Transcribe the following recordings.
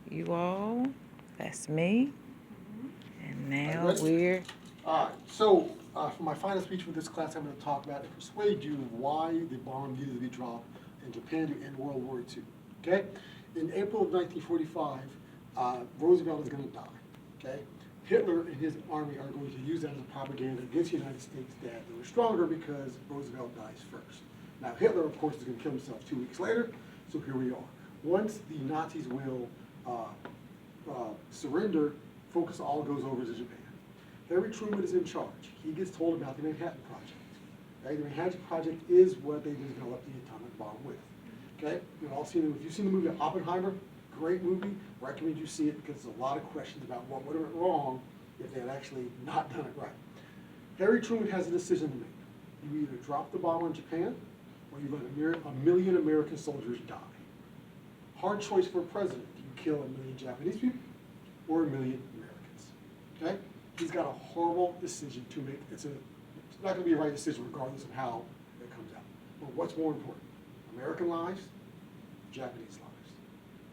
You all, that's me. And now Ready? we're, All right, so for my final speech for this class, I'm going to talk about and persuade you why the bomb needed to be dropped in Japan to end World War II. Okay? In April of 1945, Roosevelt is going to die. Okay? Hitler and his army are going to use that as propaganda against the United States that they were stronger because Roosevelt dies first. Now, Hitler, of course, is going to kill himself 2 weeks later, so here we are. Once the Nazis will surrender, focus all goes over to Japan. Harry Truman is in charge. He gets told about the Manhattan Project. Okay? The Manhattan Project is what they developed the atomic bomb with. Okay? You've all seen it. If you've seen the movie Oppenheimer, great movie. Recommend you see it because there's a lot of questions about what would have went wrong if they had actually not done it right. Harry Truman has a decision to make. You either drop the bomb on Japan or you let a million American soldiers die. Hard choice for a president. Do you kill a million Japanese people or a million Americans? Okay? He's got a horrible decision to make. It's not going to be a right decision regardless of how it comes out. But what's more important? American lives, Japanese lives.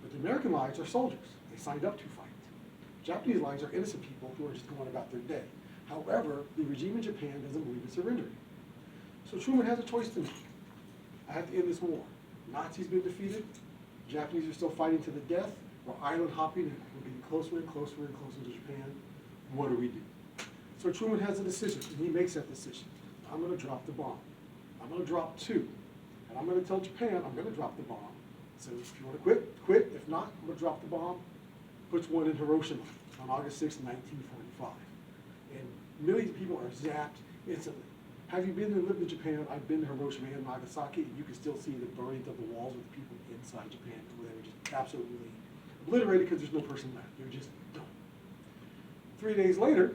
But the American lives are soldiers. They signed up to fight. Japanese lives are innocent people who are just going about their day. However, the regime in Japan doesn't believe in surrendering. So Truman has a choice to make. I have to end this war. Nazis been defeated. Japanese are still fighting to the death. We're island hopping and we're getting closer and closer and closer to Japan. What do we do? So Truman has a decision, and he makes that decision. I'm going to drop the bomb. I'm going to drop 2. And I'm going to tell Japan I'm going to drop the bomb. So if you want to quit, quit. If not, I'm going to drop the bomb. Puts one in Hiroshima on August 6, 1945. And millions of people are zapped instantly. Have you been and lived in Japan? I've been to Hiroshima and Nagasaki, and you can still see the burning of the walls with the people inside Japan, where they were just absolutely obliterated because there's no person left. They're just done. 3 days later,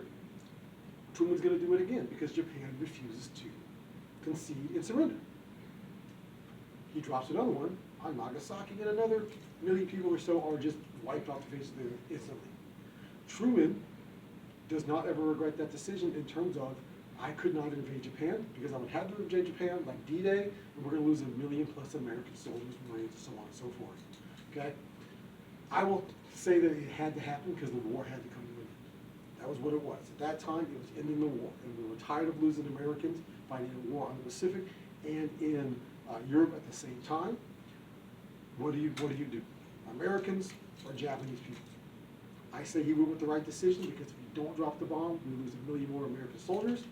Truman's going to do it again because Japan refuses to concede and surrender. He drops another one on Nagasaki, and another million people or so are just wiped off the face of the earth instantly. Truman does not ever regret that decision in terms of, I could not invade Japan because I would have to invade Japan like D-Day, and we're going to lose 1 million plus American soldiers, Marines, and so on and so forth. Okay? I will say that it had to happen because the war had to come to an end. That was what it was. At that time, it was ending the war, and we were tired of losing Americans fighting a war on the Pacific and in Europe at the same time. What do you do? Americans or Japanese people? I say he went with the right decision because if you don't drop the bomb, we lose 1 million more American soldiers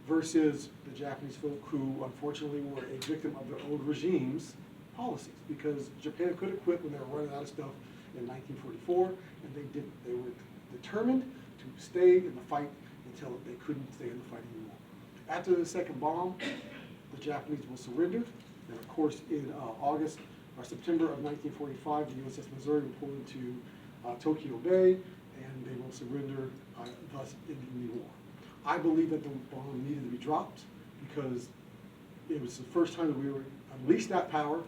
versus the Japanese folk who unfortunately were a victim of their old regime's policies because Japan could have quit when they were running out of stuff in 1944, and they didn't. They were determined to stay in the fight until they couldn't stay in the fight anymore. After the second bomb, the Japanese will surrender, and of course in August or September of 1945, the USS Missouri will pull into Tokyo Bay, and they will surrender, thus ending the war. I believe that the bomb needed to be dropped because it was the first time that we were unleashed that power,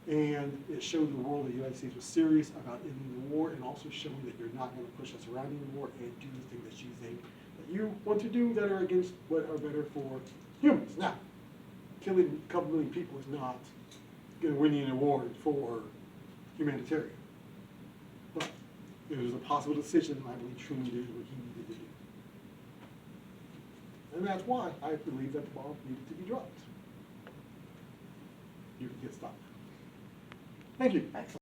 and it showed the world that the United States was serious about ending the war and also showing that you're not going to push us around anymore and do the things that you think that you want to do that are against what are better for humans. Now, killing a couple million people is not going to win you an award for humanitarian. But it was a possible decision, and I believe Truman did what he needed to do. And that's why I believe that the bomb needed to be dropped. You can get stopped. Thank you. excellent.